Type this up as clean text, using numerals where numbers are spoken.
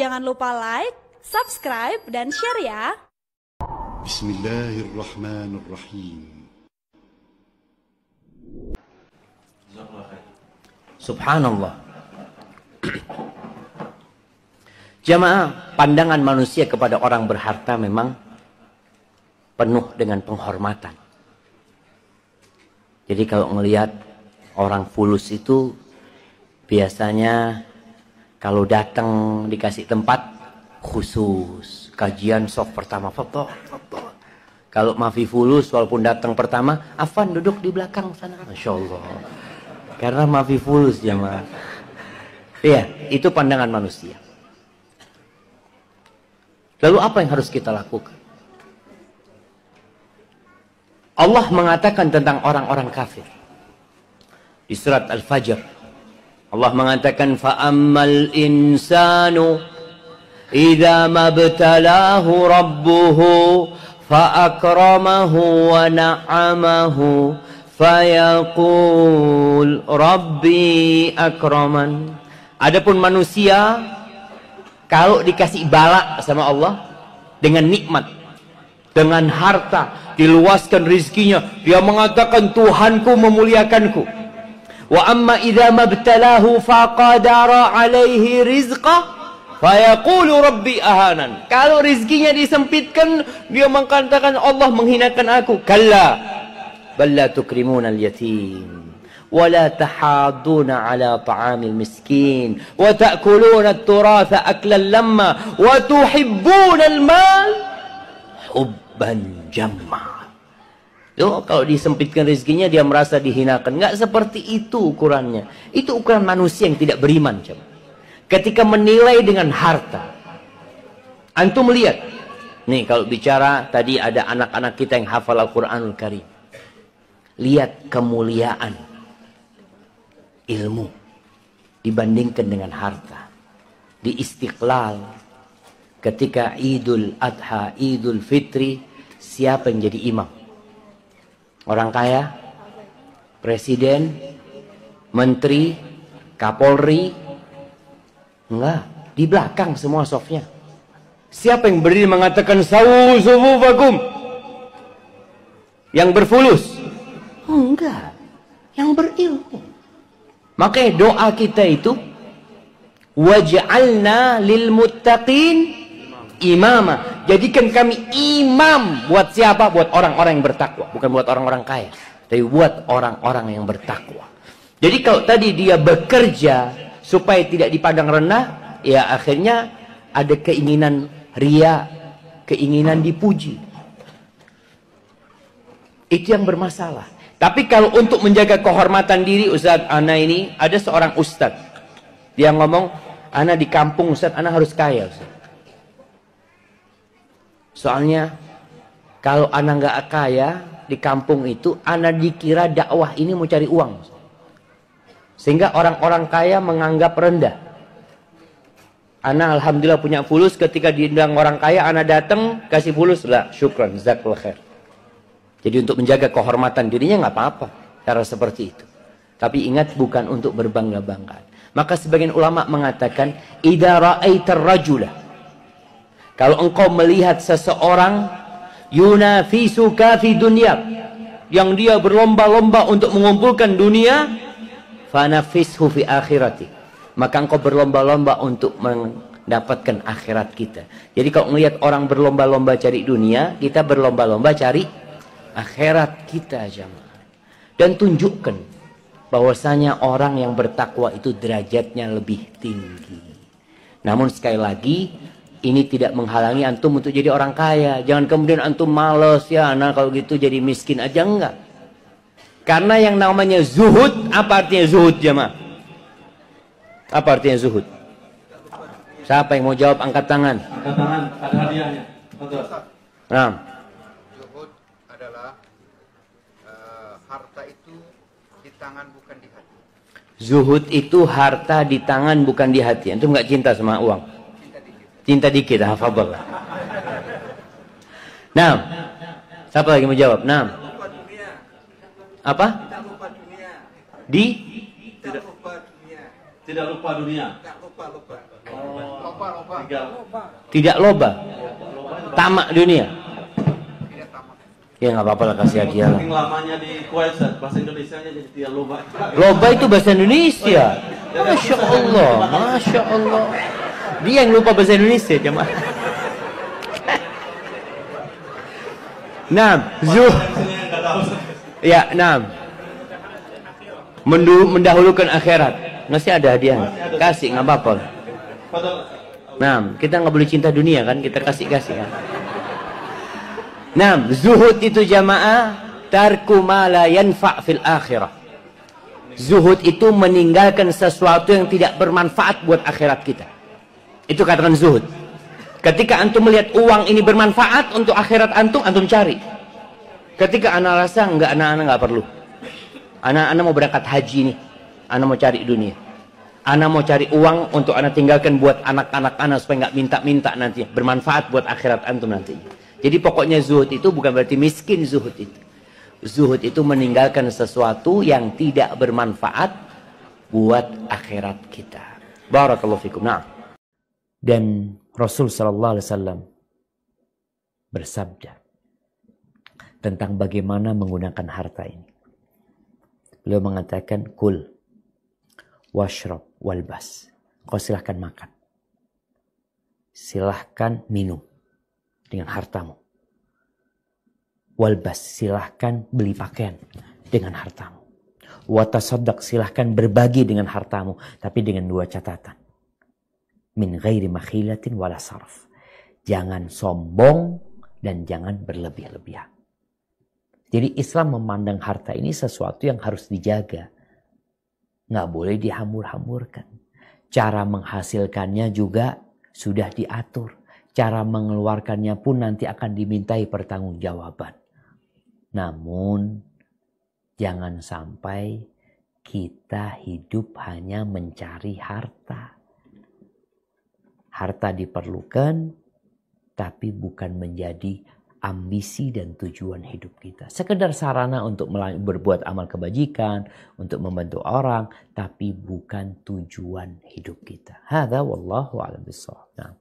Jangan lupa like, subscribe, dan share ya. Bismillahirrahmanirrahim. Subhanallah. Jamaah, pandangan manusia kepada orang berharta memang penuh dengan penghormatan. Jadi kalau ngelihat orang fulus itu biasanya kalau datang dikasih tempat khusus, kajian soft pertama, foto. Kalau Mafi fulus walaupun datang pertama, Afan duduk di belakang sana. Masya Allah. Karena Mafi fulus jamaah. Iya, itu pandangan manusia. Lalu apa yang harus kita lakukan? Allah mengatakan tentang orang-orang kafir. Di surat Al-Fajr. Allah mengatakan fa'ammal insanu idza mabtalahu rabbuhu fa'akramahu wa na'amahu fayaqul rabbi akraman. Adapun manusia kalau dikasih bala sama Allah dengan nikmat, dengan harta, diluaskan rizkinya, dia mengatakan Tuhanku memuliakanku. Wa amma idza mabtalahu faqadara alaihi rizqah fayaqulu rabbi ahanan. Kalau rizkinya disempitkan, dia mengatakan Allah menghinakan aku. Kalla bal la tukrimuna al-yatim wa la tahadduna ala ta'amil miskin wa ta'kuluna at-turatha aklan lamma wa tuhibbuna al-mal hubban jamma. Loh, kalau disempitkan rezekinya dia merasa dihinakan. Nggak seperti itu ukurannya. Itu ukuran manusia yang tidak beriman. Ketika menilai dengan harta, antum melihat. Nih kalau bicara tadi ada anak-anak kita yang hafal Al-Quranul Karim. Lihat kemuliaan ilmu dibandingkan dengan harta. Di Istiqlal, ketika Idul Adha, Idul Fitri, siapa yang jadi imam? Orang kaya, presiden, menteri, kapolri, enggak, di belakang semua sofnya. Siapa yang berdiri mengatakan sawu sufufakum? Yang berfulus? Enggak, yang berilmu. Makanya doa kita itu waj'alna lil muttaqin imama. Jadikan kami imam buat siapa? Buat orang-orang yang bertakwa. Bukan buat orang-orang kaya, tapi buat orang-orang yang bertakwa. Jadi kalau tadi dia bekerja supaya tidak dipandang rendah, ya akhirnya ada keinginan ria, keinginan dipuji. Itu yang bermasalah. Tapi kalau untuk menjaga kehormatan diri, Ustaz, ana ini ada seorang ustaz. Dia ngomong, ana di kampung Ustaz, ana harus kaya Ustaz. Soalnya kalau anak nggak kaya di kampung itu, anak dikira dakwah ini mau cari uang, sehingga orang-orang kaya menganggap rendah. Anak alhamdulillah punya fulus, ketika diundang orang kaya, anak datang kasih fulus lah, syukran, jazakallah khair. Jadi untuk menjaga kehormatan dirinya nggak apa-apa cara seperti itu. Tapi ingat, bukan untuk berbangga-banggaan. Maka sebagian ulama mengatakan, idza ra'aitar rajula, kalau engkau melihat seseorang yunafisuka fi dunya, yang dia berlomba-lomba untuk mengumpulkan dunia, fanafishu fi akhirati, maka engkau berlomba-lomba untuk mendapatkan akhirat kita. Jadi kalau melihat orang berlomba-lomba cari dunia, kita berlomba-lomba cari akhirat kita, jamaah. Dan tunjukkan bahwasanya orang yang bertakwa itu derajatnya lebih tinggi. Namun sekali lagi, ini tidak menghalangi antum untuk jadi orang kaya. Jangan kemudian antum males, ya nah kalau gitu jadi miskin aja, enggak. Karena yang namanya zuhud, apa artinya zuhud jemaah? Apa artinya zuhud? Siapa yang mau jawab, angkat tangan. Angkat tangan, ada hadiahnya. Nah. Zuhud adalah harta itu di tangan bukan di hati. Zuhud itu harta di tangan bukan di hati. Antum nggak cinta sama uang? Cinta dikit, hafadhal. Nah, siapa lagi mau jawab? Nah, apa? Tidak lupa dunia. Di? Tidak lupa dunia. Tidak lupa dunia. Tidak lupa. Loba. Tidak loba. Tamak dunia. Tidak tamak. Ya nggak apa-apa lah, kasih hadiah lah. Saking lamanya di Kuwait, bahasa Indonesianya jadi tidak loba. Loba itu bahasa Indonesia. Masya Allah, Masya Allah. Dia yang lupa bahasa Indonesia, jemaah. Nah, ya, nah. Mendahulukan akhirat. Masih ada hadiah. Kasih, nggak apa-apa. Nah, kita nggak boleh cinta dunia kan, kita kasih kan. Nah, zuhud itu jamaah, tarku ma la yanfa' fil akhirah. Zuhud itu meninggalkan sesuatu yang tidak bermanfaat buat akhirat kita. Itu katakan zuhud. Ketika antum melihat uang ini bermanfaat untuk akhirat antum cari. Ketika anak rasa enggak, anak-anak nggak perlu. Anak-anak mau berangkat haji nih, anak mau cari dunia. Anak mau cari uang untuk anak tinggalkan buat anak-anak anak supaya nggak minta-minta nanti, bermanfaat buat akhirat antum nanti. Jadi pokoknya zuhud itu bukan berarti miskin zuhud itu. Zuhud itu meninggalkan sesuatu yang tidak bermanfaat buat akhirat kita. Barakallahu fikum. Nah. Dan Rasul sallallahu alaihi wasallam bersabda tentang bagaimana menggunakan harta ini. Beliau mengatakan, kul washrab walbas. Kau silahkan makan. Silahkan minum dengan hartamu. Walbas, silahkan beli pakaian dengan hartamu. Watasaddaq, silahkan berbagi dengan hartamu. Tapi dengan dua catatan. Min ghairi makhilatin wala sarf. Jangan sombong dan jangan berlebih-lebihan. Jadi Islam memandang harta ini sesuatu yang harus dijaga. Nggak boleh dihambur-hamburkan. Cara menghasilkannya juga sudah diatur. Cara mengeluarkannya pun nanti akan dimintai pertanggungjawaban. Namun jangan sampai kita hidup hanya mencari harta. Harta diperlukan, tapi bukan menjadi ambisi dan tujuan hidup kita. Sekedar sarana untuk berbuat amal kebajikan, untuk membantu orang, tapi bukan tujuan hidup kita. Hadza wallahu a'lam bissawab. Nah.